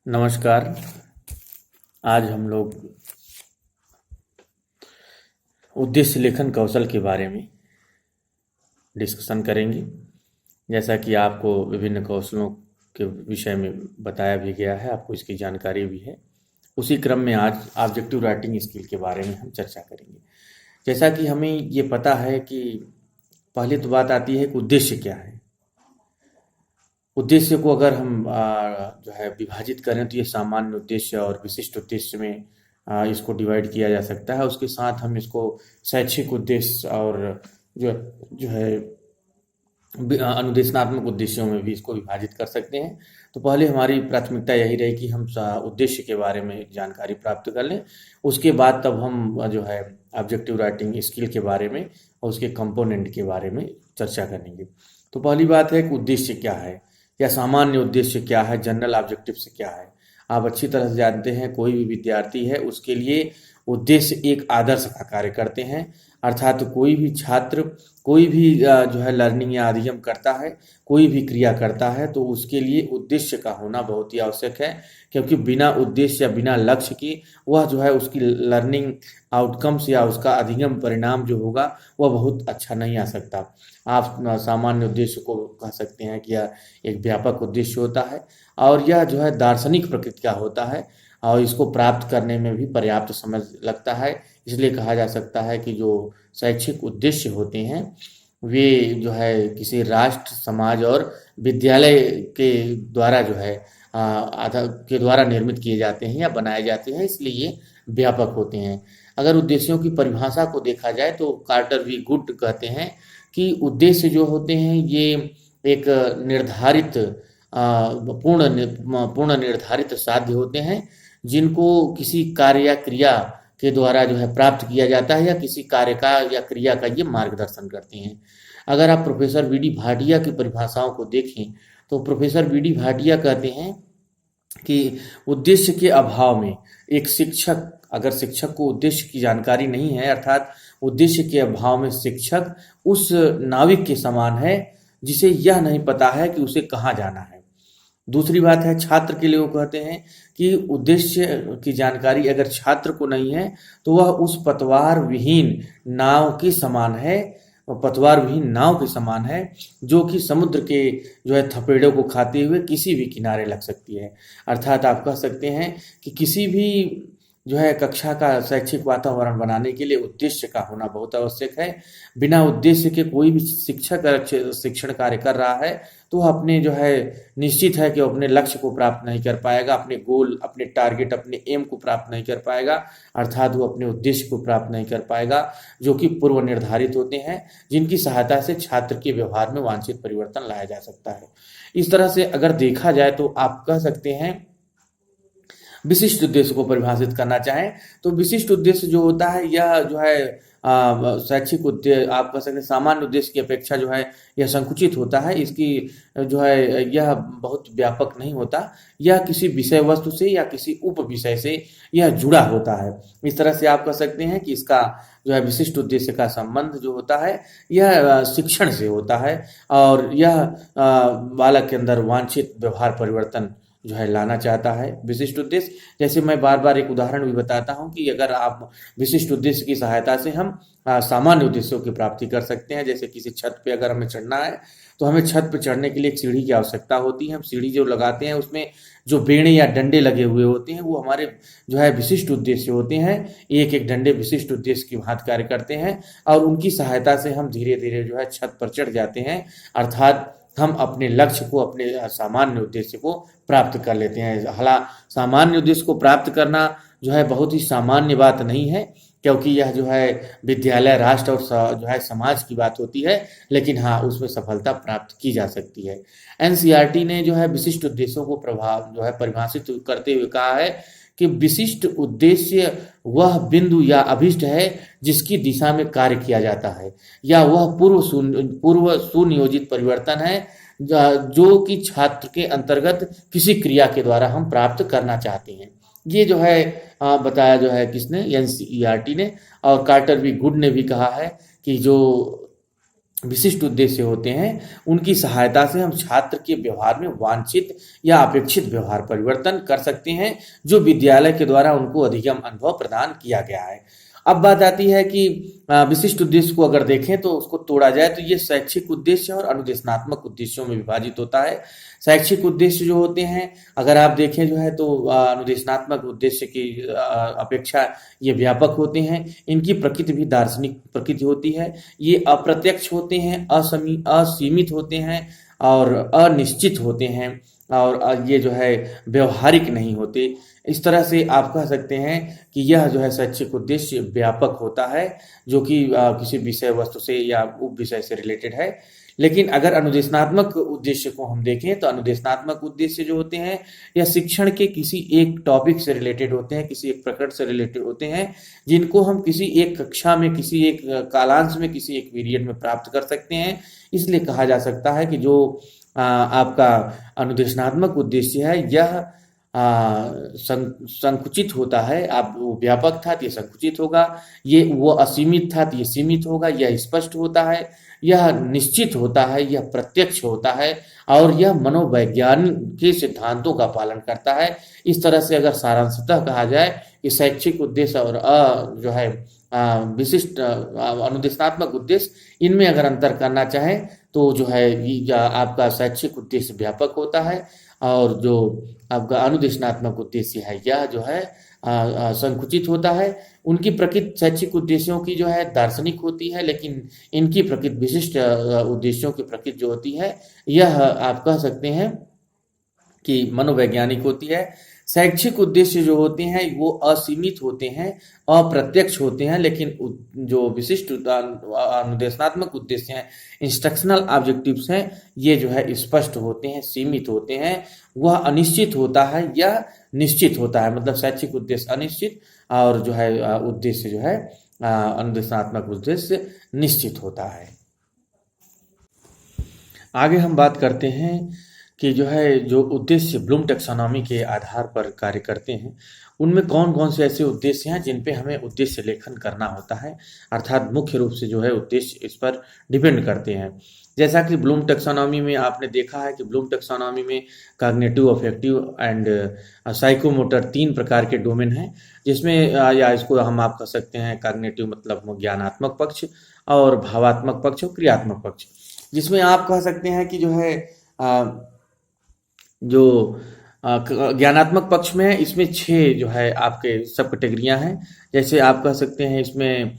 नमस्कार। आज हम लोग उद्देश्य लेखन कौशल के बारे में डिस्कशन करेंगे। जैसा कि आपको विभिन्न कौशलों के विषय में बताया भी गया है, आपको इसकी जानकारी भी है। उसी क्रम में आज ऑब्जेक्टिव राइटिंग स्किल के बारे में हम चर्चा करेंगे। जैसा कि हमें ये पता है कि पहली तो बात आती है कि उद्देश्य क्या है। उद्देश्य को अगर हम जो है विभाजित करें तो ये सामान्य उद्देश्य और विशिष्ट उद्देश्य में इसको डिवाइड किया जा सकता है। उसके साथ हम इसको शैक्षिक उद्देश्य और जो जो है अनुदेशनात्मक उद्देश्यों में भी इसको विभाजित कर सकते हैं। तो पहले हमारी प्राथमिकता यही रही कि हम उद्देश्य के बारे में जानकारी प्राप्त कर लें। उसके बाद तब हम जो है ऑब्जेक्टिव राइटिंग स्किल के बारे में और उसके कंपोनेंट के बारे में चर्चा करेंगे। तो पहली बात है कि उद्देश्य क्या है या सामान्य उद्देश्य क्या है, जनरल ऑब्जेक्टिव से क्या है। आप अच्छी तरह से जानते हैं, कोई भी विद्यार्थी है उसके लिए उद्देश्य एक आदर्श का कार्य करते हैं। अर्थात कोई भी छात्र कोई भी जो है लर्निंग या अधिगम करता है, कोई भी क्रिया करता है, तो उसके लिए उद्देश्य का होना बहुत ही आवश्यक है। क्योंकि बिना उद्देश्य या बिना लक्ष्य की वह जो है उसकी लर्निंग आउटकम्स या उसका अधिगम परिणाम जो होगा वह बहुत अच्छा नहीं आ सकता। आप सामान्य उद्देश्य को कह सकते हैं कि यह एक व्यापक उद्देश्य होता है और यह जो है दार्शनिक प्रकृति का होता है और इसको प्राप्त करने में भी पर्याप्त समय लगता है। इसलिए कहा जा सकता है कि जो शैक्षिक उद्देश्य होते हैं वे जो है किसी राष्ट्र, समाज और विद्यालय के द्वारा जो है आधा के द्वारा निर्मित किए जाते हैं या बनाए जाते हैं, इसलिए ये व्यापक होते हैं। अगर उद्देश्यों की परिभाषा को देखा जाए तो कार्टर वी गुड कहते हैं कि उद्देश्य जो होते हैं ये एक निर्धारित पूर्ण निर्धारित साध्य होते हैं, जिनको किसी कार्य या क्रिया के द्वारा जो है प्राप्त किया जाता है या किसी कार्य का या क्रिया का ये मार्गदर्शन करते हैं। अगर आप प्रोफेसर वी डी भाटिया की परिभाषाओं को देखें तो प्रोफेसर वी डी भाटिया कहते हैं कि उद्देश्य के अभाव में एक शिक्षक, अगर शिक्षक को उद्देश्य की जानकारी नहीं है, अर्थात उद्देश्य के अभाव में शिक्षक उस नाविक के समान है जिसे यह नहीं पता है कि उसे कहाँ जाना है। दूसरी बात है छात्र के लिए, वो कहते हैं कि उद्देश्य की जानकारी अगर छात्र को नहीं है तो वह उस पतवार विहीन नाव के समान है, पतवार विहीन नाव के समान है जो कि समुद्र के जो है थपेड़ों को खाते हुए किसी भी किनारे लग सकती है। अर्थात आप कह सकते हैं कि किसी भी जो है कक्षा का शैक्षिक वातावरण बनाने के लिए उद्देश्य का होना बहुत आवश्यक है। बिना उद्देश्य के कोई भी शिक्षक अगर शिक्षण कार्य कर रहा है तो वह अपने जो है निश्चित है कि वो अपने लक्ष्य को प्राप्त नहीं कर पाएगा, अपने गोल, अपने टारगेट, अपने एम को प्राप्त नहीं कर पाएगा। अर्थात वो अपने उद्देश्य को प्राप्त नहीं कर पाएगा जो कि पूर्व निर्धारित होते हैं, जिनकी सहायता से छात्र के व्यवहार में वांछित परिवर्तन लाया जा सकता है। इस तरह से अगर देखा जाए तो आप कह सकते हैं विशिष्ट उद्देश्य को परिभाषित करना चाहें तो विशिष्ट उद्देश्य जो होता है यह जो है शैक्षिक उद्देश्य, आप कह सकते हैं सामान्य उद्देश्य की अपेक्षा जो है यह संकुचित होता है। इसकी जो है यह बहुत व्यापक नहीं होता, यह किसी विषय वस्तु से या किसी उप विषय से यह जुड़ा होता है। इस तरह से आप कह सकते हैं कि इसका जो है विशिष्ट उद्देश्य का संबंध जो होता है यह शिक्षण से होता है और यह बालक के अंदर वांछित व्यवहार परिवर्तन जो है लाना चाहता है। विशिष्ट उद्देश्य, जैसे मैं बार बार एक उदाहरण भी बताता हूं कि अगर आप विशिष्ट उद्देश्य की सहायता से हम सामान्य उद्देश्यों की प्राप्ति कर सकते हैं। जैसे किसी छत पे अगर हमें चढ़ना है तो हमें छत पे चढ़ने के लिए एक सीढ़ी की आवश्यकता होती है। हम सीढ़ी जो लगाते हैं उसमें जो बेड़े या डंडे लगे हुए होते हैं वो हमारे जो है विशिष्ट उद्देश्य होते हैं। एक एक डंडे विशिष्ट उद्देश्य की भांति कार्य करते हैं और उनकी सहायता से हम धीरे धीरे जो है छत पर चढ़ जाते हैं। अर्थात हम अपने लक्ष्य को, अपने सामान्य उद्देश्य को प्राप्त कर लेते हैं। हालांकि सामान्य उद्देश्य को प्राप्त करना जो है बहुत ही सामान्य बात नहीं है, क्योंकि यह जो है विद्यालय, राष्ट्र और जो है समाज की बात होती है, लेकिन हाँ उसमें सफलता प्राप्त की जा सकती है। एनसीईआरटी ने जो है विशिष्ट उद्देश्यों को प्रभाव जो है परिभाषित करते हुए कहा है कि विशिष्ट उद्देश्य वह बिंदु या अभिष्ट है जिसकी दिशा में कार्य किया जाता है, या वह पूर्व सुनियोजित परिवर्तन है जो कि छात्र के अंतर्गत किसी क्रिया के द्वारा हम प्राप्त करना चाहते हैं। ये जो है बताया जो है किसने, एनसीईआरटी ने। और कार्टर वी गुड ने भी कहा है कि जो विशिष्ट उद्देश्य होते हैं, उनकी सहायता से हम छात्र के व्यवहार में वांछित या अपेक्षित व्यवहार परिवर्तन कर सकते हैं, जो विद्यालय के द्वारा उनको अधिगम अनुभव प्रदान किया गया है। अब बात आती है कि विशिष्ट उद्देश्य को अगर देखें तो उसको तोड़ा जाए तो ये शैक्षिक उद्देश्य और अनुदेशनात्मक उद्देश्यों में विभाजित होता है। शैक्षिक उद्देश्य जो होते हैं, अगर आप देखें जो है तो अनुदेशनात्मक उद्देश्य की अपेक्षा ये व्यापक होते हैं। इनकी प्रकृति भी दार्शनिक प्रकृति होती है। ये अप्रत्यक्ष होते हैं, असीमित होते हैं और अनिश्चित होते हैं, और ये जो है व्यवहारिक नहीं होते। इस तरह से आप कह सकते हैं कि यह जो है शैक्षिक उद्देश्य व्यापक होता है, जो कि किसी विषय वस्तु से या उप विषय से रिलेटेड है। लेकिन अगर अनुदेशनात्मक उद्देश्य को हम देखें तो अनुदेशनात्मक उद्देश्य जो होते हैं यह शिक्षण के किसी एक टॉपिक से रिलेटेड होते हैं, किसी एक प्रकरण से रिलेटेड होते हैं, जिनको हम किसी एक कक्षा में, किसी एक कालांश में, किसी एक पीरियड में प्राप्त कर सकते हैं। इसलिए कहा जा सकता है कि जो आपका अनुदेशनात्मक उद्देश्य है यह संकुचित होता है। आप वो व्यापक था तो ये संकुचित होगा, ये वो असीमित था तो ये सीमित होगा, यह स्पष्ट होता है, यह निश्चित होता है, यह प्रत्यक्ष होता है, और यह मनोवैज्ञान के सिद्धांतों का पालन करता है। इस तरह से अगर सारांशतः कहा जाए कि शैक्षिक उद्देश्य और जो है विशिष्ट अनुदेशनात्मक उद्देश्य, इनमें अगर अंतर करना चाहें तो जो है आपका शैक्षिक उद्देश्य व्यापक होता है, और जो आपका अनुदेशनात्मक उद्देश्य है यह जो है संकुचित होता है। उनकी प्रकृति शैक्षिक उद्देश्यों की जो है दार्शनिक होती है, लेकिन इनकी प्रकृति विशिष्ट उद्देश्यों की प्रकृति जो होती है यह आप कह सकते हैं कि मनोवैज्ञानिक होती है। शैक्षिक उद्देश्य जो होते हैं वो असीमित होते हैं, अप्रत्यक्ष होते हैं, लेकिन जो विशिष्ट अनुदेशनात्मक उद्देश्य हैं, इंस्ट्रक्शनल ऑब्जेक्टिव्स हैं, ये जो है स्पष्ट होते हैं, सीमित होते हैं। वह अनिश्चित होता है या निश्चित होता है, मतलब शैक्षिक उद्देश्य अनिश्चित और जो है उद्देश्य जो है अनुदेशनात्मक उद्देश्य निश्चित होता है। आगे हम बात करते हैं कि जो है जो उद्देश्य ब्लूम टैक्सोनॉमी के आधार पर कार्य करते हैं, उनमें कौन कौन से ऐसे उद्देश्य हैं जिन पे हमें उद्देश्य लेखन करना होता है, अर्थात मुख्य रूप से जो है उद्देश्य इस पर डिपेंड करते हैं। जैसा कि ब्लूम टैक्सोनॉमी में आपने देखा है कि ब्लूम टैक्सोनॉमी में कॉग्निटिव, अफेक्टिव एंड साइकोमोटर 3 प्रकार के डोमेन हैं, जिसमें या इसको हम आप कह सकते हैं कॉग्निटिव मतलब ज्ञानात्मक पक्ष, और भावात्मक पक्ष और क्रियात्मक पक्ष, जिसमें आप कह सकते हैं कि जो है जो ज्ञानात्मक पक्ष में है इसमें 6 जो है आपके सब कैटेगरियां हैं। जैसे आप कह सकते हैं इसमें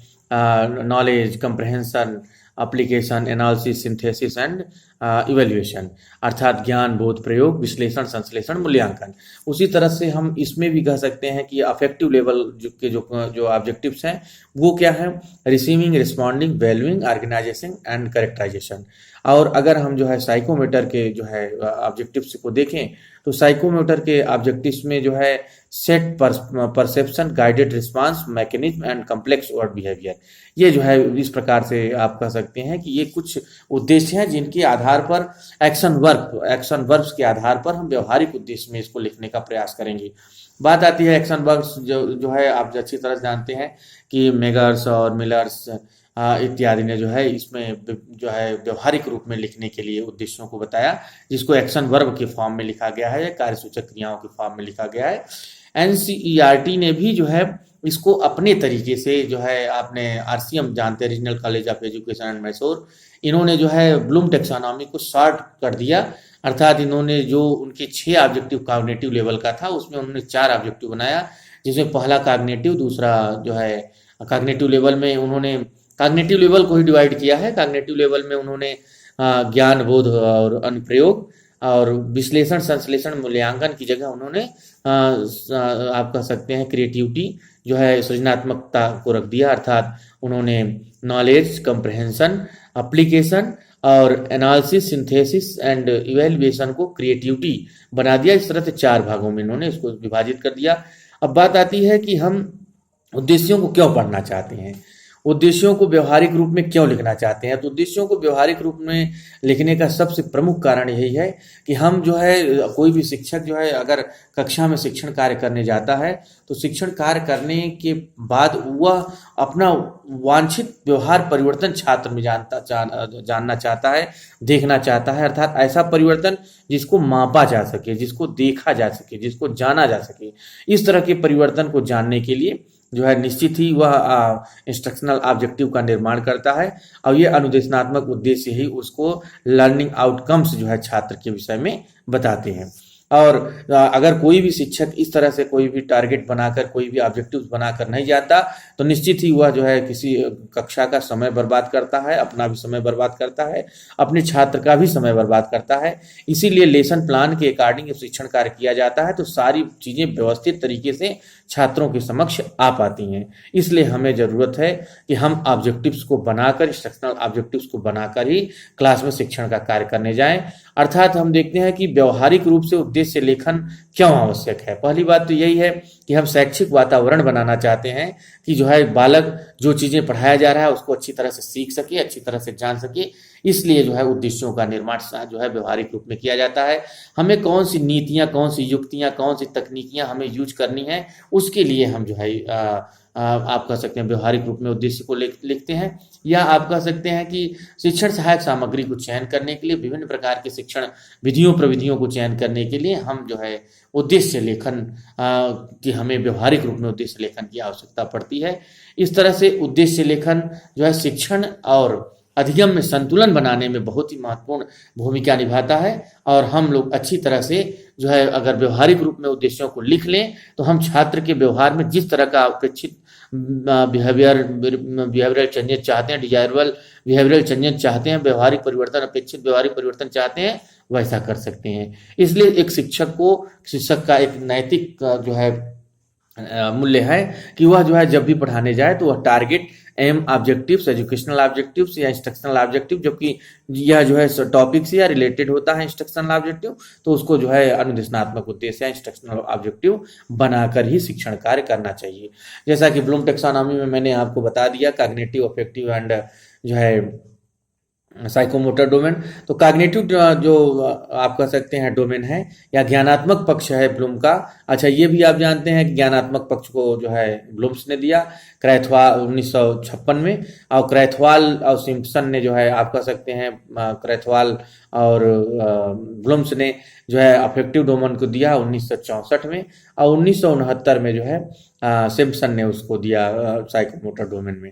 knowledge, comprehension, application, analysis, synthesis and evaluation, अर्थात ज्ञान, बोध, प्रयोग, विश्लेषण, संश्लेषण, मूल्यांकन। उसी तरह से हम इसमें भी कह सकते हैं कि अफेक्टिव लेवल के जो ऑब्जेक्टिव्स हैं वो क्या है, receiving, responding, valuing, organisation and characterisation. और अगर हम जो है साइकोमोटर के जो है ऑब्जेक्टिव्स को देखें तो साइकोमोटर के ऑब्जेक्टिव्स में जो है set, perception, guided response, mechanism and complex word behaviour, ये जो है इस प्रकार से आप कह सकते हैं कि ये कुछ उद्देश्य हैं जिनके आधार पर एक्शन वर्ब्स के आधार पर हम व्यवहारिक उद्देश्य में इसको लिखने का प्रयास करेंगे। बात आती है एक्शन वर्ब्स जो है आप अच्छी तरह जानते हैं कि मेगर्स और मिलर्स इत्यादि ने जो है इसमें जो है व्यवहारिक रूप में लिखने के लिए उद्देश्यों को बताया, जिसको एक्शन वर्ब के फॉर्म में लिखा गया है या कार्यसूचक क्रियाओं के फॉर्म में लिखा गया है। एनसीईआरटी ने भी जो है इसको अपने तरीके से जो है, आपने आरसीएम जानते हैं, regional college of education and Mysore, इन्होंने जो है ब्लूम टैक्सोनॉमी को शॉर्ट कर दिया, अर्थात इन्होंने जो उनके 6 ऑब्जेक्टिव कॉग्निटिव लेवल का था उसमें उन्होंने 4 ऑब्जेक्टिव बनाया, जिसमें पहला कॉग्निटिव, दूसरा जो है कॉग्निटिव लेवल में उन्होंने कॉग्निटिव लेवल को ही डिवाइड किया है। कॉग्निटिव लेवल में उन्होंने ज्ञान, बोध और अनुप्रयोग और विश्लेषण, संश्लेषण, मूल्यांकन की जगह उन्होंने आप कह सकते हैं क्रिएटिविटी जो है सृजनात्मकता को रख दिया, अर्थात उन्होंने नॉलेज, कंप्रहेंशन, एप्लीकेशन और एनालिसिस, सिंथेसिस एंड इवैल्यूएशन को क्रिएटिविटी बना दिया। इस तरह से 4 भागों में इन्होंने इसको विभाजित कर दिया। अब बात आती है कि हम उद्देश्यों को क्यों पढ़ना चाहते हैं। उद्देश्यों को व्यवहारिक रूप में क्यों लिखना चाहते हैं? तो उद्देश्यों को व्यवहारिक रूप में लिखने का सबसे प्रमुख कारण यही है कि हम जो है कोई भी शिक्षक जो है अगर कक्षा में शिक्षण कार्य करने जाता है तो शिक्षण कार्य करने के बाद वह अपना वांछित व्यवहार परिवर्तन छात्र में जानना चाहता है, देखना चाहता है, अर्थात ऐसा परिवर्तन जिसको मापा जा सके, जिसको देखा जा सके, जिसको जाना जा सके। इस तरह के परिवर्तन को जानने के लिए जो है निश्चित ही वह इंस्ट्रक्शनल ऑब्जेक्टिव का निर्माण करता है और ये अनुदेशनात्मक उद्देश्य ही उसको लर्निंग आउटकम्स जो है छात्र के विषय में बताते हैं। और अगर कोई भी शिक्षक इस तरह से कोई भी टारगेट बनाकर, कोई भी ऑब्जेक्टिव्स बनाकर नहीं जाता तो निश्चित ही वह जो है किसी कक्षा का समय बर्बाद करता है, अपना भी समय बर्बाद करता है, अपने छात्र का भी समय बर्बाद करता है। इसीलिए लेसन प्लान के अकॉर्डिंग जब शिक्षण कार्य किया जाता है तो सारी चीजें व्यवस्थित तरीके से छात्रों के समक्ष आ पाती हैं। इसलिए हमें जरूरत है कि हम ऑब्जेक्टिव्स को बनाकर, इंस्ट्रक्शनल ऑब्जेक्टिव्स को बनाकर ही क्लास में शिक्षण का कार्य करने जाएं। अर्थात हम देखते हैं कि व्यवहारिक रूप से उद्देश्य लेखन क्यों आवश्यक है। पहली बात तो यही है कि हम शैक्षिक वातावरण बनाना चाहते हैं कि जो है बालक जो चीजें पढ़ाया जा रहा है उसको अच्छी तरह से सीख सके, अच्छी तरह से जान सके। इसलिए जो है उद्देश्यों का निर्माण जो है व्यवहारिक रूप में किया जाता है। हमें कौन सी नीतियां, कौन सी युक्तियां, कौन सी तकनीकियां हमें यूज करनी है, उसके लिए हम जो है आप कह सकते हैं व्यवहारिक रूप में उद्देश्य को लिखते हैं। या आप कह सकते हैं कि शिक्षण सहायक सामग्री को चयन करने के लिए, विभिन्न प्रकार के शिक्षण विधियों प्रविधियों को चयन करने के लिए हम जो है उद्देश्य लेखन की हमें व्यवहारिक रूप में उद्देश्य लेखन की आवश्यकता पड़ती है। इस तरह से उद्देश्य लेखन जो है शिक्षण और अधिगम में संतुलन बनाने में बहुत ही महत्वपूर्ण भूमिका निभाता है। और हम लोग अच्छी तरह से जो है अगर व्यवहारिक रूप में उद्देश्यों को लिख लें तो हम छात्र के व्यवहार में जिस तरह का अपेक्षित बिहेवियरल चेंजेस चाहते हैं, डिजायरेबल बिहेवियरल चेंजेस चाहते हैं, व्यवहारिक परिवर्तन, अपेक्षित व्यवहारिक परिवर्तन चाहते हैं, वैसा कर सकते हैं। इसलिए एक शिक्षक का एक नैतिक जो है मूल्य है कि वह जो है जब भी पढ़ाने जाए तो वह target aim objectives, educational objectives या इंस्ट्रक्शनल ऑब्जेक्टिव, जबकि यह जो है टॉपिक से या रिलेटेड होता है इंस्ट्रक्शनल ऑब्जेक्टिव, तो उसको जो है अनुदेशनात्मक उद्देश्य या इंस्ट्रक्शनल ऑब्जेक्टिव बनाकर ही शिक्षण कार्य करना चाहिए। जैसा कि ब्लूम टेक्सोनॉमी में मैंने आपको बता दिया, कॉग्निटिव, अफेक्टिव एंड जो है साइकोमोटर डोमेन। तो कॉग्निटिव जो आप कह सकते हैं डोमेन है या ज्ञानात्मक पक्ष है ब्लूम का। अच्छा, ये भी आप जानते हैं कि ज्ञानात्मक पक्ष को जो है ब्लूम्स ने दिया क्रैथवाल 1956 में, और क्रैथवाल और सिम्पसन ने जो है आप कह सकते हैं क्रैथवाल और ब्लूम्स ने जो है अफेक्टिव डोमेन को दिया 1964 में, और 1969 में जो है सिम्पसन ने उसको दिया साइकोमोटर डोमेन में।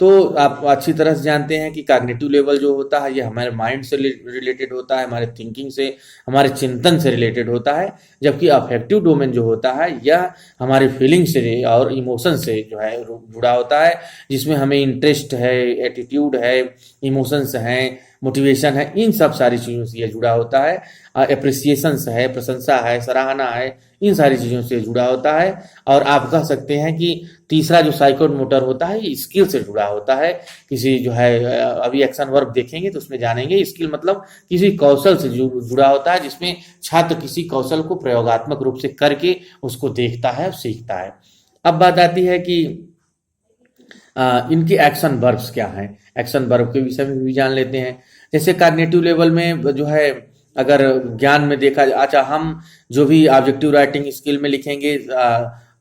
तो आप अच्छी तरह से जानते हैं कि कॉग्निटिव लेवल जो होता है ये हमारे माइंड से रिलेटेड होता है, हमारे थिंकिंग से, हमारे चिंतन से रिलेटेड होता है, जबकि अफेक्टिव डोमेन जो होता है यह हमारे फीलिंग से और इमोशन से जो है जुड़ा होता है, जिसमें हमें इंटरेस्ट है, एटीट्यूड है, इमोशंस हैं, मोटिवेशन है, इन सब सारी चीज़ों से यह जुड़ा होता है। एप्रिसिएशंस है, प्रशंसा है, सराहना है, इन सारी चीज़ों से जुड़ा होता है। और आप कह सकते हैं कि तीसरा जो साइकोमोटर होता है ये स्किल से जुड़ा होता है। किसी जो है अभी एक्शन वर्ब देखेंगे तो उसमें जानेंगे, स्किल मतलब किसी कौशल से जुड़ा होता है, जिसमें छात्र किसी कौशल को प्रयोगात्मक रूप से करके उसको देखता है और सीखता है। अब बात आती है कि इनके एक्शन वर्ब्स क्या हैं। एक्शन वर्ब के विषय में भी जान लेते हैं। जैसे कॉग्निटिव लेवल में जो है अगर ज्ञान में देखा, अच्छा हम जो भी ऑब्जेक्टिव राइटिंग स्किल में लिखेंगे,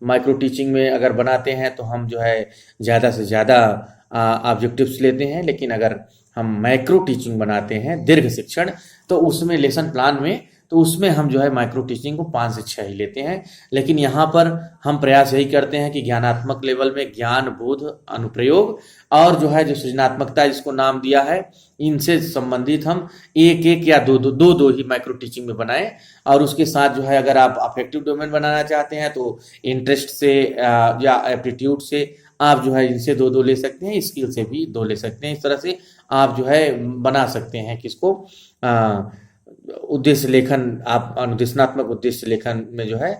माइक्रो टीचिंग में अगर बनाते हैं तो हम जो है ज़्यादा से ज़्यादा ऑब्जेक्टिव्स लेते हैं, लेकिन अगर हम माइक्रो टीचिंग बनाते हैं दीर्घ शिक्षण तो उसमें लेसन प्लान में तो उसमें हम जो है माइक्रो टीचिंग को 5 से 6 ही लेते हैं। लेकिन यहाँ पर हम प्रयास यही करते हैं कि ज्ञानात्मक लेवल में ज्ञान, बोध, अनुप्रयोग और जो है जो सृजनात्मकता जिसको नाम दिया है, इनसे संबंधित हम एक एक या दो ही माइक्रो टीचिंग में बनाएं। और उसके साथ जो है अगर आप अफेक्टिव डोमेन बनाना चाहते हैं तो इंटरेस्ट से या एप्टीट्यूड से आप जो है इनसे 2 ले सकते हैं, स्किल से भी 2 ले सकते हैं। इस तरह से आप जो है बना सकते हैं किसको उद्देश्य लेखन। आप अनुदेशनात्मक उद्देश्य लेखन में जो है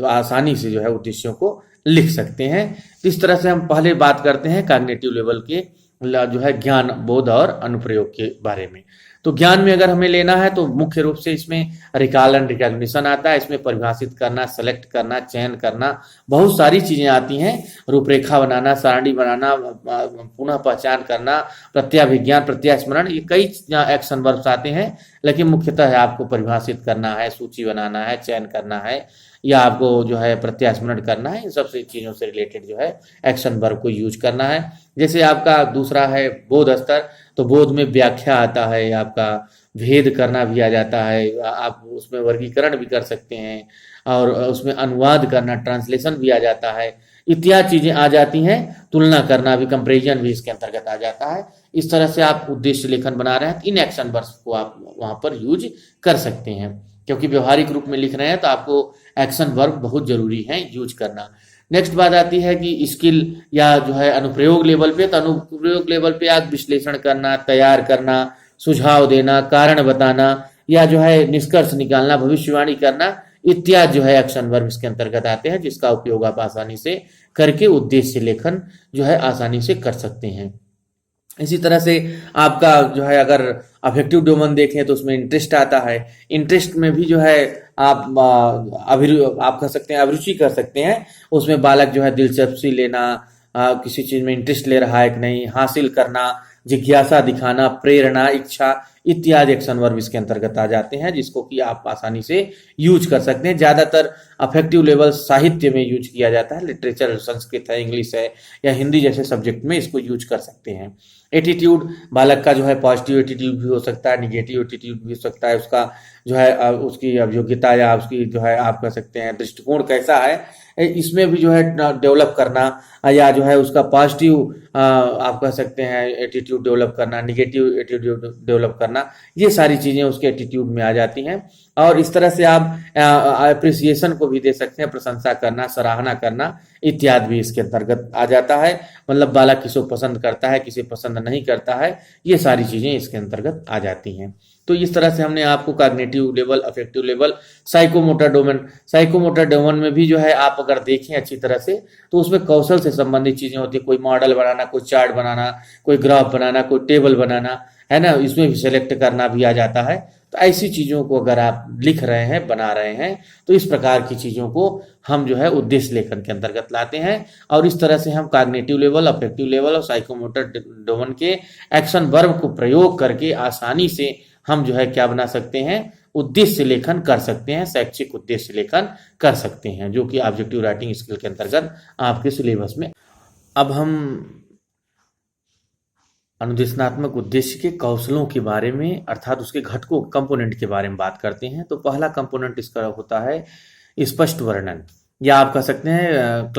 आसानी से जो है उद्देश्यों को लिख सकते हैं। तो इस तरह से हम पहले बात करते हैं कॉग्निटिव लेवल के जो है ज्ञान, बोध और अनुप्रयोग के बारे में। तो ज्ञान में अगर हमें लेना है तो मुख्य रूप से इसमें रिकॉल एंड रिकॉग्निशन आता है, इसमें परिभाषित करना, सेलेक्ट करना, चयन करना, बहुत सारी चीजें आती हैं, रूपरेखा बनाना, सारणी बनाना, पुनः पहचान करना, प्रत्याभिज्ञान, प्रत्यास्मरण, ये कई एक्शन वर्ब्स आते हैं, लेकिन मुख्यतः है आपको परिभाषित करना है, सूची बनाना है, चयन करना है, या आपको जो है प्रत्यास्मरण करना है, इन सब से चीज़ों से रिलेटेड जो है एक्शन वर्ब को यूज करना है। जैसे आपका दूसरा है बोध स्तर, तो बोध में व्याख्या आता है, आपका भेद करना भी आ जाता है, आप उसमें वर्गीकरण भी कर सकते हैं, और उसमें अनुवाद करना, ट्रांसलेशन भी आ जाता है, इत्यादि चीजें आ जाती हैं, तुलना करना भी, कंपेरिजन भी इसके अंतर्गत आ जाता है। इस तरह से आप उद्देश्य लेखन बना रहे हैं, इन एक्शन वर्ब्स को आप वहां पर यूज कर सकते हैं, क्योंकि व्यवहारिक रूप में लिख रहे हैं तो आपको एक्शन वर्ब बहुत जरूरी है यूज करना। नेक्स्ट बात आती है कि स्किल या जो है अनुप्रयोग लेवल पे, तो अनुप्रयोग लेवल पे आप विश्लेषण करना, तैयार करना, सुझाव देना, कारण बताना, या जो है निष्कर्ष निकालना, भविष्यवाणी करना, इत्यादि जो है एक्शन वर्ब इसके अंतर्गत आते हैं, जिसका उपयोग आप आसानी से करके उद्देश्य लेखन जो है आसानी से कर सकते हैं। इसी तरह से आपका जो है अगर अफेक्टिव डोमेन देखें तो उसमें इंटरेस्ट आता है, इंटरेस्ट में भी जो है आप आप कह सकते हैं अभिरुचि कर सकते हैं, उसमें बालक जो है दिलचस्पी लेना, किसी चीज में इंटरेस्ट ले रहा है कि नहीं, हासिल करना, जिज्ञासा दिखाना, प्रेरणा, इच्छा, इत्यादि एक्शन वर्ब इसके अंतर्गत आ जाते हैं, जिसको कि आप आसानी से यूज कर सकते हैं। ज्यादातर अफेक्टिव लेवल साहित्य में यूज किया जाता है, लिटरेचर, संस्कृत है, इंग्लिश है या हिंदी जैसे सब्जेक्ट में इसको यूज कर सकते हैं। एटीट्यूड, बालक का जो है पॉजिटिव एटीट्यूड भी हो सकता है, निगेटिव एटीट्यूड भी हो सकता है, उसका जो है उसकी योग्यता या उसकी जो है आप कह सकते हैं दृष्टिकोण कैसा है, इसमें भी जो है डेवलप करना, या जो है उसका पॉजिटिव आप कह सकते हैं एटीट्यूड डेवलप करना, निगेटिव एटीट्यूड डेवलप करना, ये सारी चीजें उसके एटीट्यूड में आ जाती हैं। और इस तरह से आप अप्रिसिएशन को भी दे सकते हैं, प्रशंसा करना, सराहना करना, इत्यादि भी इसके अंतर्गत आ जाता है। मतलब बालक किसी को पसंद करता है, किसी पसंद नहीं करता है, ये सारी चीजें इसके अंतर्गत आ जाती हैं। तो इस तरह से हमने आपको cognitive level, affective level, psychomotor domain में भी जो है आप अगर देखें अच्छी तरह से तो उसमें कौशल से संबंधित चीजें होती है, कोई मॉडल बनाना, कोई चार्ट बनाना, कोई ग्राफ बनाना, कोई टेबल बनाना, है ना, इसमें भी सेलेक्ट करना भी आ जाता है। तो ऐसी चीजों को अगर आप लिख रहे हैं, बना रहे हैं, तो इस प्रकार की चीजों को हम जो है उद्देश्य लेखन के अंतर्गत लाते हैं, और इस तरह से हम कॉग्निटिव लेवल, अफेक्टिव लेवल और साइकोमोटर डोमेन के एक्शन वर्ब को प्रयोग करके आसानी से हम जो है क्या बना सकते हैं, उद्देश्य लेखन कर सकते हैं, शैक्षिक उद्देश्य लेखन कर सकते हैं, जो कि ऑब्जेक्टिव राइटिंग स्किल के अंतर्गत आपके सिलेबस में। अब हम अनुदेशनात्मक उद्देश्य के कौशलों के बारे में, अर्थात उसके घटकों, कंपोनेंट के बारे में बात करते हैं। तो पहला कंपोनेंट इसका होता है स्पष्ट वर्णन, या आप कह सकते हैं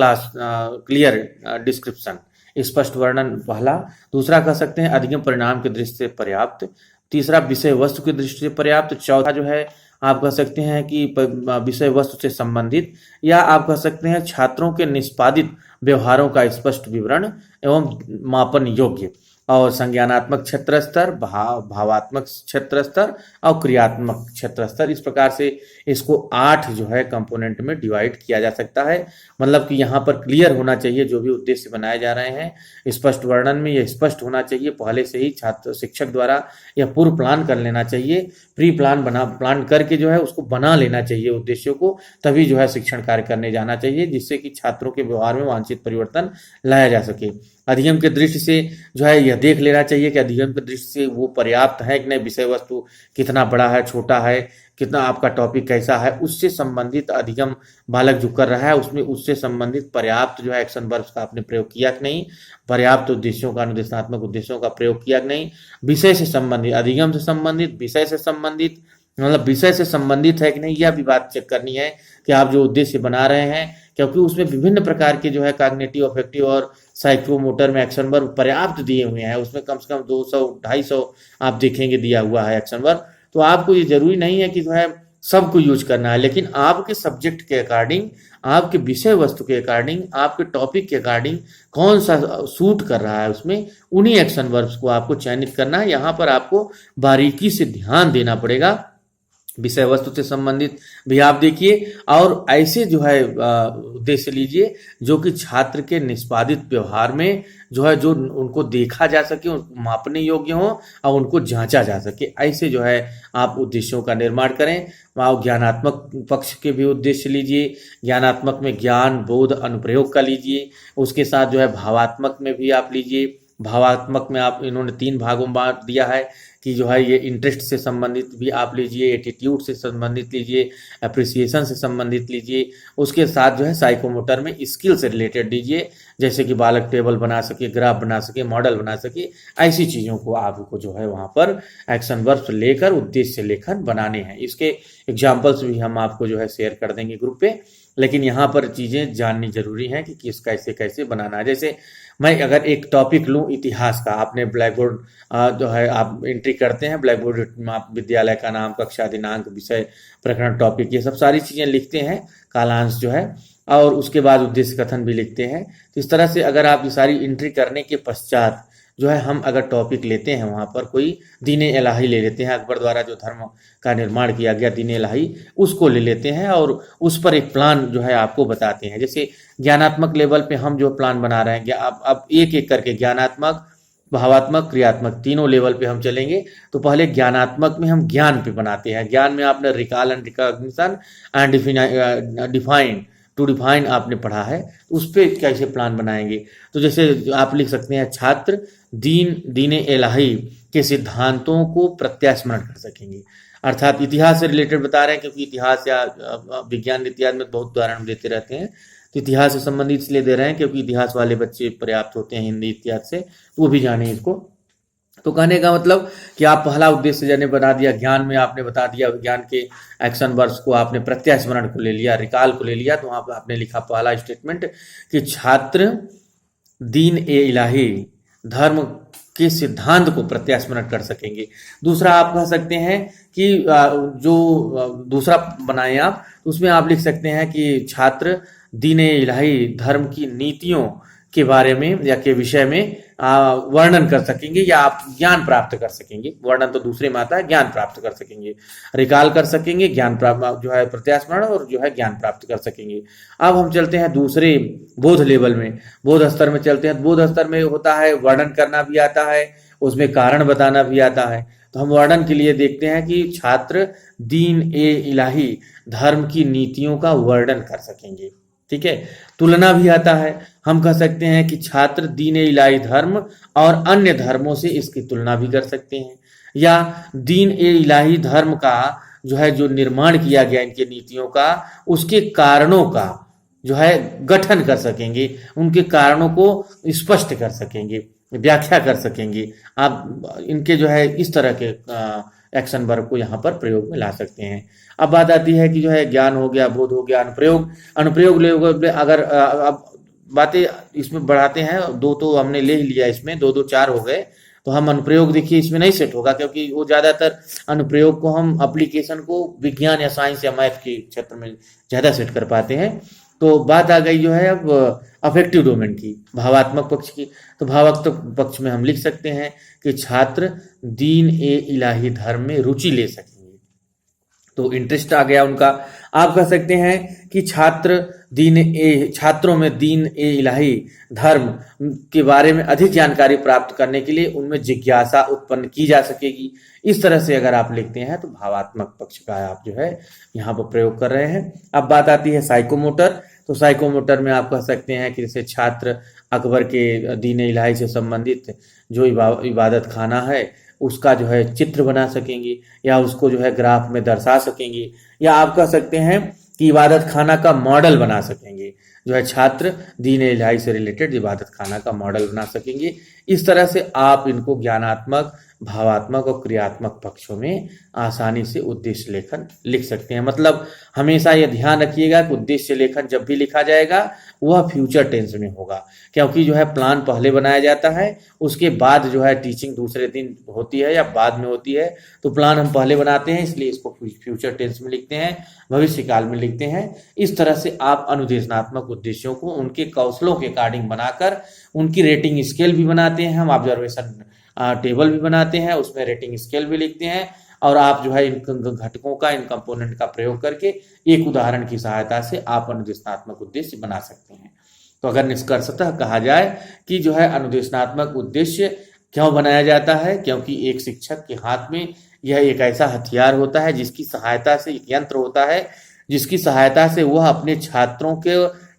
क्लियर डिस्क्रिप्शन, स्पष्ट वर्णन पहला। दूसरा कह सकते हैं अधिगम परिणाम की दृष्टि से पर्याप्त। तीसरा विषय वस्तु की दृष्टि से पर्याप्त। चौथा जो है आप कह सकते हैं कि विषय वस्तु से संबंधित, या आप कह सकते हैं छात्रों के निष्पादित व्यवहारों का स्पष्ट विवरण एवं मापन योग्य। और संज्ञानात्मक क्षेत्र स्तर, भावात्मक क्षेत्र स्तर और क्रियात्मक क्षेत्र स्तर, इस प्रकार से इसको 8 जो है कंपोनेंट में डिवाइड किया जा सकता है। मतलब कि यहाँ पर क्लियर होना चाहिए जो भी उद्देश्य बनाए जा रहे हैं, स्पष्ट वर्णन में यह स्पष्ट होना चाहिए, पहले से ही छात्र शिक्षक द्वारा यह पूर्व प्लान कर लेना चाहिए, प्री प्लान करके जो है उसको बना लेना चाहिए उद्देश्यों को, तभी जो है शिक्षण कार्य करने जाना चाहिए, जिससे कि छात्रों के व्यवहार में वांछित परिवर्तन लाया जा सके। अधिगम के दृष्टि से जो है यह देख लेना चाहिए कि अधिगम के दृष्टि से वो पर्याप्त है कि नहीं, विषय वस्तु कितना बड़ा है, छोटा है, कितना आपका टॉपिक कैसा है, उससे संबंधित अधिगम बालक जो कर रहा है उसमें उससे संबंधित पर्याप्त जो है एक्शन वर्ब्स का आपने प्रयोग किया कि नहीं, पर्याप्त उद्देश्यों का, अनुदेशात्मक उद्देश्यों का प्रयोग किया कि नहीं, विषय से संबंधित, अधिगम से संबंधित, विषय से संबंधित, मतलब विषय से संबंधित है कि नहीं, यह भी बात चेक करनी है कि आप जो उद्देश्य बना रहे हैं, क्योंकि उसमें विभिन्न प्रकार के जो है कॉग्निटिव, अफेक्टिव और साइकोमोटर में एक्शन वर्ब पर्याप्त दिए हुए हैं। उसमें कम से कम 200-250 आप देखेंगे दिया हुआ है एक्शन वर्ब। तो आपको ये जरूरी नहीं है कि जो है सबको यूज करना है, लेकिन आपके सब्जेक्ट के अकॉर्डिंग, आपके विषय वस्तु के अकॉर्डिंग, आपके टॉपिक के अकॉर्डिंग कौन सा सूट कर रहा है उसमें, उन्हीं एक्शन वर्ब्स को आपको चयनित करना है। यहाँ पर आपको बारीकी से ध्यान देना पड़ेगा विषय वस्तु से संबंधित भी आप देखिए, और ऐसे जो है उद्देश्य लीजिए जो कि छात्र के निष्पादित व्यवहार में जो है जो उनको देखा जा सके, उनको मापने योग्य हो और उनको जांचा जा सके, ऐसे जो है आप उद्देश्यों का निर्माण करें। और ज्ञानात्मक पक्ष के भी उद्देश्य लीजिए। ज्ञानात्मक में ज्ञान, बोध, अनुप्रयोग का लीजिए। उसके साथ जो है भावात्मक में भी आप लीजिए। भावात्मक में आप इन्होंने 3 भागों में बांट दिया है कि जो है ये इंटरेस्ट से संबंधित भी आप लीजिए, एटीट्यूड से संबंधित लीजिए, अप्रिसिएशन से संबंधित लीजिए। उसके साथ जो है साइकोमोटर में स्किल से रिलेटेड लीजिए, जैसे कि बालक टेबल बना सके, ग्राफ बना सके, मॉडल बना सके, ऐसी चीज़ों को आपको जो है वहाँ पर एक्शन वर्ब्स लेकर उद्देश्य लेखन बनाने हैं। इसके एग्जाम्पल्स भी हम आपको जो है शेयर कर देंगे ग्रुप पे, लेकिन यहाँ पर चीज़ें जाननी जरूरी हैं कि किस कैसे कैसे बनाना है। जैसे मैं अगर एक टॉपिक लूँ इतिहास का, आपने ब्लैक बोर्ड जो है आप एंट्री करते हैं, ब्लैक बोर्ड में आप विद्यालय का नाम, कक्षा दिनांक, विषय, प्रकरण, टॉपिक, ये सब सारी चीज़ें लिखते हैं, कालांश जो है, और उसके बाद उद्देश्य कथन भी लिखते हैं। तो इस तरह से अगर आप ये सारी एंट्री करने के पश्चात जो है हम अगर टॉपिक लेते हैं, वहाँ पर कोई दीन इलाही ले लेते हैं, अकबर द्वारा जो धर्म का निर्माण किया गया दीन इलाही, उसको ले लेते हैं और उस पर एक प्लान जो है आपको बताते हैं। जैसे ज्ञानात्मक लेवल पे हम जो प्लान बना रहे हैं, अब एक एक करके ज्ञानात्मक, भावात्मक, क्रियात्मक तीनों लेवल पे हम चलेंगे। तो पहले ज्ञानात्मक में हम ज्ञान पे बनाते हैं। ज्ञान में आपने recall and recognition and define to define आपने पढ़ा है, तो उस पर कैसे प्लान बनाएंगे। तो जैसे आप लिख सकते हैं छात्र दीन इलाही के सिद्धांतों को प्रत्यास्मरण कर सकेंगे। अर्थात इतिहास से रिलेटेड बता रहे हैं, क्योंकि इतिहास या विज्ञान इत्यादि में बहुत उदाहरण देते रहते हैं, तो इतिहास से संबंधित इसलिए दे रहे हैं क्योंकि इतिहास वाले बच्चे पर्याप्त होते हैं हिंदी इतिहास से, तो वो भी जाने इसको। तो कहने का मतलब कि आप पहला उद्देश्य जने बना दिया, ज्ञान में आपने बता दिया, विज्ञान के एक्शन वर्ब्स को आपने प्रत्यास्मरण को ले लिया, रिकाल को ले लिया, तो वहाँ पर आपने लिखा पहला स्टेटमेंट कि छात्र दीन ए इलाही धर्म के सिद्धांत को प्रत्यास्मरण कर सकेंगे। दूसरा आप कह सकते हैं कि जो दूसरा बनाए आप, उसमें आप लिख सकते हैं कि छात्र दीन ए इलाही धर्म की नीतियों के बारे में या के विषय में वर्णन कर सकेंगे, या आप ज्ञान प्राप्त कर सकेंगे। वर्णन तो दूसरे में आता है, ज्ञान प्राप्त कर सकेंगे, रिकाल कर सकेंगे, ज्ञान प्राप्त जो है प्रत्यास्मरण, और जो है ज्ञान प्राप्त कर सकेंगे। अब हम चलते हैं दूसरे बोध लेवल में, बोध स्तर में चलते हैं। बोध स्तर में होता है वर्णन करना भी आता है, उसमें कारण बताना भी आता है। तो हम वर्णन के लिए देखते हैं कि छात्र दीन ए इलाही धर्म की नीतियों का वर्णन कर सकेंगे। ठीक है। तुलना भी आता है, हम कह सकते हैं कि छात्र दीन ए इलाही धर्म और अन्य धर्मों से इसकी तुलना भी कर सकते हैं, या दीन ए इलाही धर्म का जो है जो निर्माण किया गया इनके नीतियों का, उसके कारणों का जो है गठन कर सकेंगे, उनके कारणों को स्पष्ट कर सकेंगे, व्याख्या कर सकेंगे। आप इनके जो है इस तरह के एक्शन वर्ब को यहाँ पर प्रयोग में ला सकते हैं। अब बात आती है कि जो है ज्ञान हो गया, बोध हो गया, अनुप्रयोग। अनुप्रयोग ले अगर अब बातें इसमें बढ़ाते हैं, दो तो हमने ले ही लिया, इसमें दो 4 हो गए, तो हम अनुप्रयोग देखिए इसमें नहीं सेट होगा, क्योंकि वो ज्यादातर अनुप्रयोग को हम एप्लीकेशन को विज्ञान या साइंस या मैथ के क्षेत्र में ज्यादा सेट कर पाते हैं। तो बात आ गई जो है अब अफेक्टिव डोमेन की, भावात्मक पक्ष की। तो भावात्मक पक्ष में हम लिख सकते हैं कि छात्र दीन ए इलाही धर्म में रुचि ले सकेंगे, तो इंटरेस्ट आ गया उनका। आप कह सकते हैं कि छात्रों में दीन ए इलाही धर्म के बारे में अधिक जानकारी प्राप्त करने के लिए उनमें जिज्ञासा उत्पन्न की जा सकेगी। इस तरह से अगर आप लिखते हैं तो भावात्मक पक्ष का आप जो है यहाँ पर प्रयोग कर रहे हैं। अब बात आती है साइकोमोटर। तो साइकोमोटर में आप कह सकते हैं कि जैसे छात्र अकबर के दीन ए इलाही से संबंधित जो इबादत खाना है उसका जो है चित्र बना सकेंगे, या उसको जो है ग्राफ में दर्शा सकेंगे, या आप कह सकते हैं कि इबादत खाना का मॉडल बना सकेंगे। जो है छात्र दीन ए इलाही से रिलेटेड इबादत खाना का मॉडल बना सकेंगे। इस तरह से आप इनको ज्ञानात्मक, भावात्मक और क्रियात्मक पक्षों में आसानी से उद्देश्य लेखन लिख सकते हैं। मतलब हमेशा यह ध्यान रखिएगा कि उद्देश्य लेखन जब भी लिखा जाएगा वह फ्यूचर टेंस में होगा, क्योंकि जो है प्लान पहले बनाया जाता है, उसके बाद जो है टीचिंग दूसरे दिन होती है या बाद में होती है। तो प्लान हम पहले बनाते हैं, इसलिए इसको फ्यूचर टेंस में लिखते हैं, भविष्य काल में लिखते हैं। इस तरह से आप अनुदेशनात्मक उद्देश्यों को उनके कौशलों के अकॉर्डिंग बनाकर उनकी रेटिंग स्केल भी बनाते हैं, हम ऑब्जर्वेशन टेबल भी बनाते हैं, उसमें रेटिंग स्केल भी लिखते हैं, और आप जो है इन घटकों का, इन कंपोनेंट का प्रयोग करके एक उदाहरण की सहायता से आप अनुदेशनात्मक उद्देश्य बना सकते हैं। तो अगर निष्कर्षतः कहा जाए कि जो है अनुदेशनात्मक उद्देश्य क्यों बनाया जाता है, क्योंकि एक शिक्षक के हाथ में यह एक ऐसा हथियार होता है जिसकी सहायता से, एक यंत्र होता है जिसकी सहायता से वह अपने छात्रों के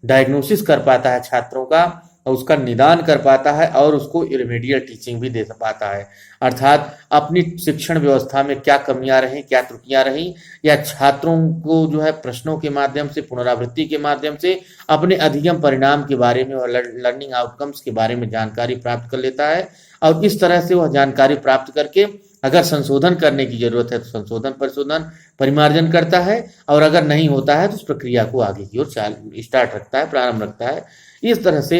डायग्नोसिस कर पाता है, छात्रों का उसका निदान कर पाता है और उसको रिमेडियल टीचिंग भी दे पाता है। अर्थात अपनी शिक्षण व्यवस्था में क्या कमियां रहीं, क्या त्रुटियां रहीं, या छात्रों को जो है प्रश्नों के माध्यम से, पुनरावृत्ति के माध्यम से अपने अधिगम परिणाम के बारे में और लर्निंग आउटकम्स के बारे में जानकारी प्राप्त कर लेता है। और इस तरह से वह जानकारी प्राप्त करके अगर संशोधन करने की जरूरत है तो संशोधन, परिशोधन, परिमार्जन करता है, और अगर नहीं होता है तो उस प्रक्रिया को आगे की ओर स्टार्ट रखता है, प्रारंभ रखता है। इस तरह से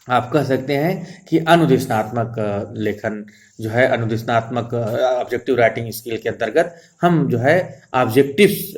आप कह सकते हैं कि अनुदेशनात्मक लेखन जो है, अनुदेशनात्मक ऑब्जेक्टिव राइटिंग स्किल के अंतर्गत हम जो है ऑब्जेक्टिव्स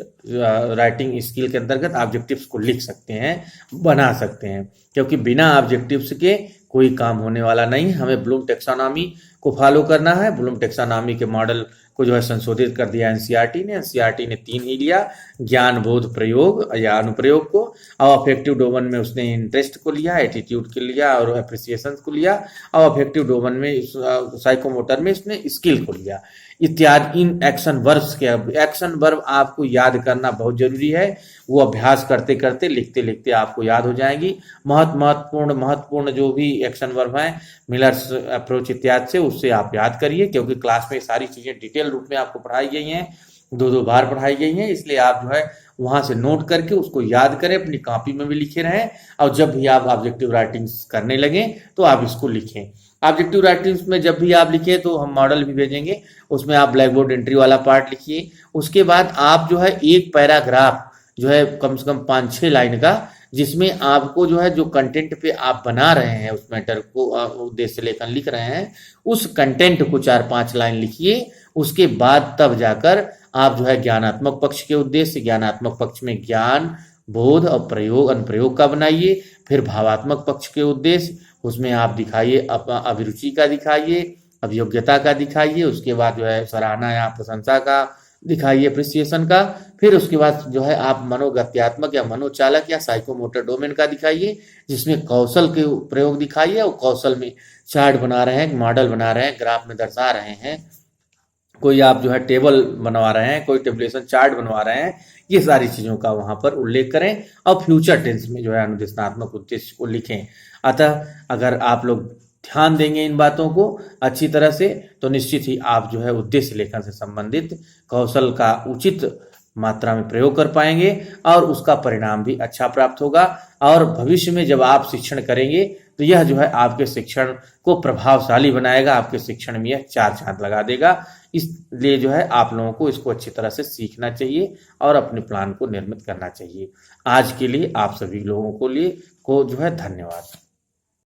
राइटिंग स्किल के अंतर्गत ऑब्जेक्टिव्स को लिख सकते हैं, बना सकते हैं, क्योंकि बिना ऑब्जेक्टिव्स के कोई काम होने वाला नहीं। हमें ब्लूम टेक्सोनॉमी को फॉलो करना है। ब्लूम टेक्सोनॉमी के मॉडल को जो है संशोधित कर दिया एनसीईआरटी ने। एनसीईआरटी ने 3 ही लिया, ज्ञान, बोध, प्रयोग या अनुप्रयोग को, और अफेक्टिव डोमेन में उसने इंटरेस्ट को लिया, एटीट्यूड को लिया और एप्रिसिएशन को लिया, और अफेक्टिव डोमेन में साइकोमोटर में इसने स्किल को लिया इत्यादि। इन एक्शन वर्ब्स के, एक्शन वर्ब आपको याद करना बहुत जरूरी है। वो अभ्यास करते करते, लिखते लिखते आपको याद हो जाएंगी। महत्वपूर्ण जो भी एक्शन वर्ब हैं, मिलर्स अप्रोच इत्यादि से, उससे आप याद करिए, क्योंकि क्लास में सारी चीजें डिटेल रूप में आपको पढ़ाई गई हैं, 2-2 बार पढ़ाई गई हैं। इसलिए आप जो है वहां से नोट करके उसको याद करें, अपनी कॉपी में भी लिखे रहें, और जब भी आप ऑब्जेक्टिव राइटिंग करने लगे तो आप इसको लिखें। ऑब्जेक्टिव राइटिंग में जब भी आप लिखें तो हम मॉडल भी भेजेंगे, उसमें आप ब्लैक बोर्ड एंट्री वाला पार्ट लिखिए। उसके बाद आप जो है एक पैराग्राफ जो है कम से कम 5-6 लाइन का, जिसमें आपको जो है जो कंटेंट पे आप बना रहे हैं, उस मैटर को उद्देश्य लेखन लिख रहे हैं, उस कंटेंट को 4-5 लाइन लिखिए। उसके बाद तब जाकर आप जो है ज्ञानात्मक पक्ष के उद्देश्य, ज्ञानात्मक पक्ष में ज्ञान, बोध और प्रयोग, अनुप्रयोग का बनाइए। फिर भावात्मक पक्ष के उद्देश्य, उसमें आप दिखाइए अभिरुचि का, दिखाइए अभियोग्यता का, दिखाइए। उसके बाद जो है सराहना या प्रशंसा का दिखाइए, अप्रिसिएशन का। फिर उसके बाद जो है आप मनोगत्यात्मक या मनोचालक या साइकोमोटर डोमेन का दिखाइए, जिसमें कौशल के प्रयोग दिखाइए, और कौशल में चार्ट बना रहे हैं, मॉडल बना रहे हैं, ग्राफ में दर्शा रहे हैं, कोई आप जो है टेबल बनवा रहे हैं, कोई टेबुलेशन चार्ट बनवा रहे हैं, ये सारी चीजों का वहां पर उल्लेख करें, और फ्यूचर टेंस में जो है अनुदेशनात्मक उद्देश्य को लिखें। अतः अगर आप लोग ध्यान देंगे इन बातों को अच्छी तरह से, तो निश्चित ही आप जो है उद्देश्य लेखन से संबंधित कौशल का उचित मात्रा में प्रयोग कर पाएंगे, और उसका परिणाम भी अच्छा प्राप्त होगा। और भविष्य में जब आप शिक्षण करेंगे तो यह जो है आपके शिक्षण को प्रभावशाली बनाएगा, आपके शिक्षण में यह 4 चांद लगा देगा। इसलिए जो है आप लोगों को इसको अच्छी तरह से सीखना चाहिए और अपने प्लान को निर्मित करना चाहिए। आज के लिए आप सभी लोगों को जो है धन्यवाद।